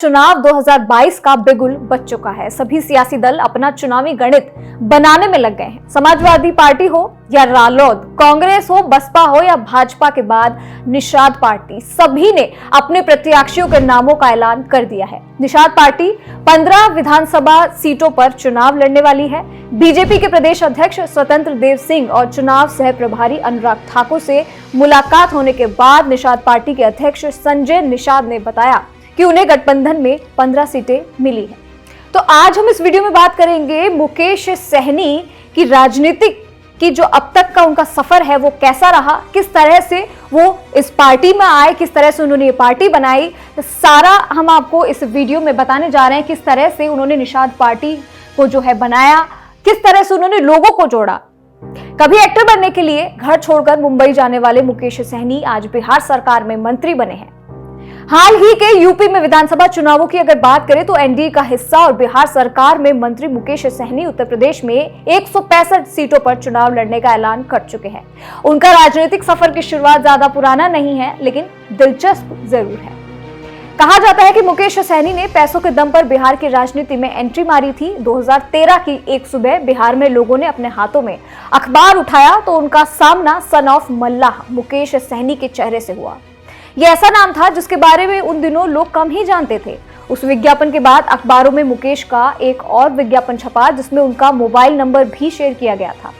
चुनाव 2022 का बिगुल बज चुका है। सभी सियासी दल अपना चुनावी गणित बनाने में लग गए हैं। समाजवादी पार्टी हो या रालोद, कांग्रेस हो, बसपा हो या भाजपा के बाद निषाद पार्टी, सभी ने अपने प्रत्याशियों के नामों का ऐलान कर दिया है। निषाद पार्टी 15 विधानसभा सीटों पर चुनाव लड़ने वाली है। बीजेपी के प्रदेश अध्यक्ष स्वतंत्र देव सिंह और चुनाव सह प्रभारी अनुराग ठाकुर से मुलाकात होने के बाद निषाद पार्टी के अध्यक्ष संजय निषाद ने बताया कि उन्हें गठबंधन में 15 सीटें मिली हैं। तो आज हम इस वीडियो में बात करेंगे मुकेश सहनी की राजनीतिक की जो अब तक का उनका सफर है वो कैसा रहा, किस तरह से वो इस पार्टी में आए, किस तरह से उन्होंने ये पार्टी बनाई, तो सारा हम आपको इस वीडियो में बताने जा रहे हैं। किस तरह से उन्होंने निषाद पार्टी को जो है बनाया, किस तरह से उन्होंने लोगों को जोड़ा। कभी एक्टर बनने के लिए घर छोड़कर मुंबई जाने वाले मुकेश सहनी आज बिहार सरकार में मंत्री बने हैं। हाल ही के यूपी में विधानसभा चुनावों की अगर बात करें तो एनडीए का हिस्सा और बिहार सरकार में मंत्री मुकेश सहनी उत्तर प्रदेश में 165 सीटों पर चुनाव लड़ने का ऐलान कर चुके हैं। उनका राजनीतिक सफर की शुरुआत ज्यादा पुराना नहीं है, लेकिन दिलचस्प जरूर है। कहा जाता है कि मुकेश सहनी ने पैसों के दम पर बिहार की राजनीति में एंट्री मारी थी। 2013 की एक सुबह बिहार में लोगों ने अपने हाथों में अखबार उठाया तो उनका सामना सन ऑफ मल्लाह मुकेश सहनी के चेहरे से हुआ। यह ऐसा नाम था जिसके बारे में उन दिनों लोग कम ही जानते थे। उस विज्ञापन के बाद अखबारों में मुकेश का एक और विज्ञापन छपा जिसमें उनका मोबाइल नंबर भी शेयर किया गया था।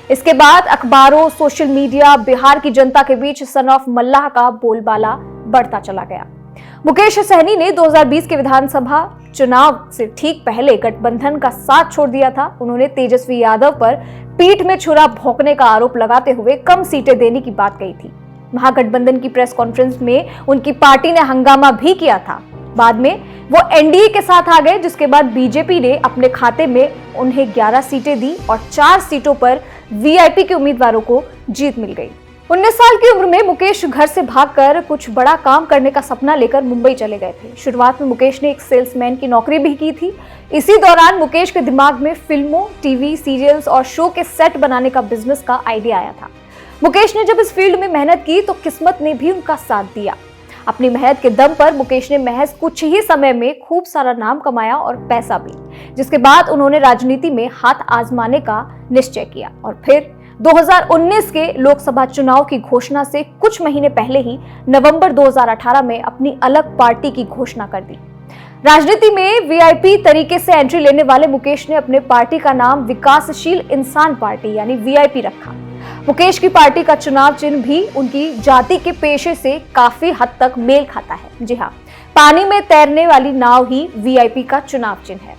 इसके बाद अखबारों, सोशल मीडिया, बिहार की जनता के बीच सन ऑफ मल्लाह का बोलबाला बढ़ता चला गया। मुकेश सहनी ने 2020 के विधानसभा चुनाव से ठीक पहले गठबंधन का साथ छोड़ दिया था। उन्होंने तेजस्वी यादव पर पीठ में छुरा भोंकने का आरोप लगाते हुए कम सीटें देने की बात कही थी। महागठबंधन की प्रेस कॉन्फ्रेंस में उनकी पार्टी ने हंगामा भी किया था। बाद में वो एनडीए के साथ आ गए, जिसके बाद बीजेपी ने अपने खाते में उन्हें 11 सीटें दी और 4 सीटों पर वीआईपी के उम्मीदवारों को जीत मिल गई। 19 साल की उम्र में मुकेश घर से भागकर कुछ बड़ा काम करने का सपना लेकर मुंबई चले गए थे। शुरुआत में मुकेश ने एक सेल्समैन की नौकरी भी की थी। इसी दौरान मुकेश के दिमाग में फिल्मों, टीवी सीरियल्स और शो के सेट बनाने का बिजनेस का आइडिया आया था। मुकेश ने जब इस फील्ड में मेहनत की तो किस्मत ने भी उनका साथ दिया। अपनी मेहनत के दम पर मुकेश ने महज कुछ ही समय में खूब सारा नाम कमाया और पैसा भी, जिसके बाद उन्होंने राजनीति में हाथ आजमाने का निश्चय किया और फिर 2019 के लोकसभा चुनाव की घोषणा से कुछ महीने पहले ही नवंबर 2018 में अपनी अलग पार्टी की घोषणा कर दी। राजनीति में वीआईपी तरीके से एंट्री लेने वाले मुकेश ने अपने पार्टी का नाम विकासशील इंसान पार्टी यानी वीआईपी रखा। मुकेश की पार्टी का चुनाव चिन्ह भी उनकी जाति के पेशे से काफी हद तक मेल खाता है। जी हाँ, पानी में तैरने वाली नाव ही वीआईपी का चुनाव चिन्ह है।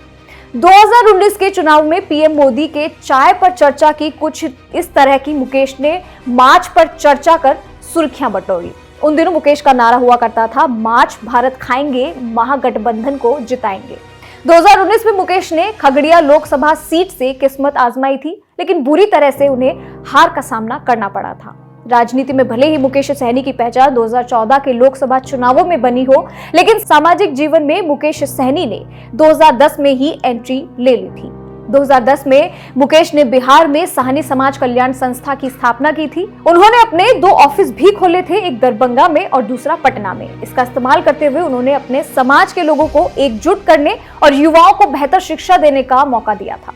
2019 के चुनाव में पीएम मोदी के चाय पर चर्चा की कुछ इस तरह की मुकेश ने मार्च पर चर्चा कर सुर्खियां बटोरी। उन दिनों मुकेश का नारा हुआ करता था, मार्च भारत खाएंगे, महागठबंधन को जिताएंगे। 2019 में मुकेश ने खगड़िया लोकसभा सीट से किस्मत आजमाई थी, लेकिन बुरी तरह से उन्हें हार का सामना करना पड़ा था। राजनीति में भले ही मुकेश सहनी की पहचान 2014 के लोकसभा चुनावों में बनी हो, लेकिन सामाजिक जीवन में मुकेश सहनी ने 2010 में ही एंट्री ले ली थी। 2010 में मुकेश ने बिहार में साहनी समाज कल्याण संस्था की स्थापना की थी। उन्होंने अपने 2 ऑफिस भी खोले थे, एक दरभंगा में और दूसरा पटना में। इसका इस्तेमाल करते हुए उन्होंने अपने समाज के लोगों को एकजुट करने और युवाओं को बेहतर शिक्षा देने का मौका दिया था।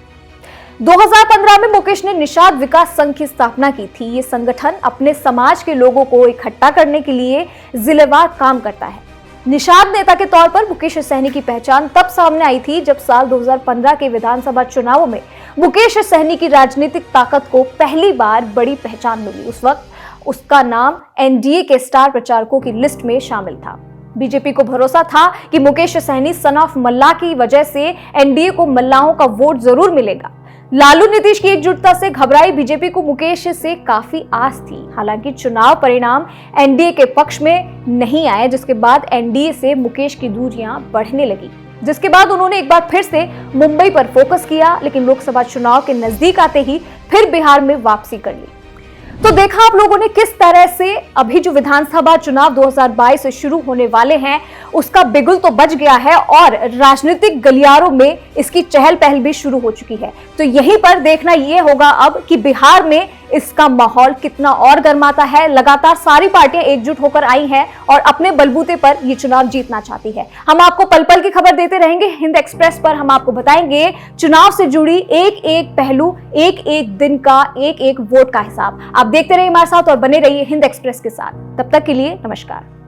2015 में मुकेश ने निषाद विकास संघ की स्थापना की थी। ये संगठन अपने समाज के लोगों को इकट्ठा करने के लिए जिलेवार काम करता है। निषाद नेता के तौर पर मुकेश सहनी की पहचान तब सामने आई थी जब साल 2015 के विधानसभा चुनावों में मुकेश सहनी की राजनीतिक ताकत को पहली बार बड़ी पहचान मिली। उस वक्त उसका नाम एनडीए के स्टार प्रचारकों की लिस्ट में शामिल था। बीजेपी को भरोसा था कि मुकेश सहनी सन ऑफ मल्लाह की वजह से एनडीए को मल्लाहों का वोट जरूर मिलेगा। लालू नीतीश की एकजुटता से घबराई बीजेपी को मुकेश से काफी आस थी। हालांकि चुनाव परिणाम एनडीए के पक्ष में नहीं आए, जिसके बाद एनडीए से मुकेश की दूरियां बढ़ने लगी, जिसके बाद उन्होंने एक बार फिर से मुंबई पर फोकस किया, लेकिन लोकसभा चुनाव के नजदीक आते ही फिर बिहार में वापसी कर ली। तो देखा आप लोगों ने किस तरह से अभी जो विधानसभा चुनाव 2022 से शुरू होने वाले हैं उसका बिगुल तो बज गया है और राजनीतिक गलियारों में इसकी चहल पहल भी शुरू हो चुकी है। तो यहीं पर देखना यह होगा अब कि बिहार में इसका माहौल कितना और गर्माता है। लगातार सारी पार्टियां एकजुट होकर आई हैं और अपने बलबूते पर ये चुनाव जीतना चाहती है। हम आपको पल पल की खबर देते रहेंगे। हिंद एक्सप्रेस पर हम आपको बताएंगे चुनाव से जुड़ी एक एक पहलू, एक एक दिन का, एक एक वोट का हिसाब। आप देखते रहिए हमारे साथ और बने रहिए हिंद एक्सप्रेस के साथ। तब तक के लिए नमस्कार।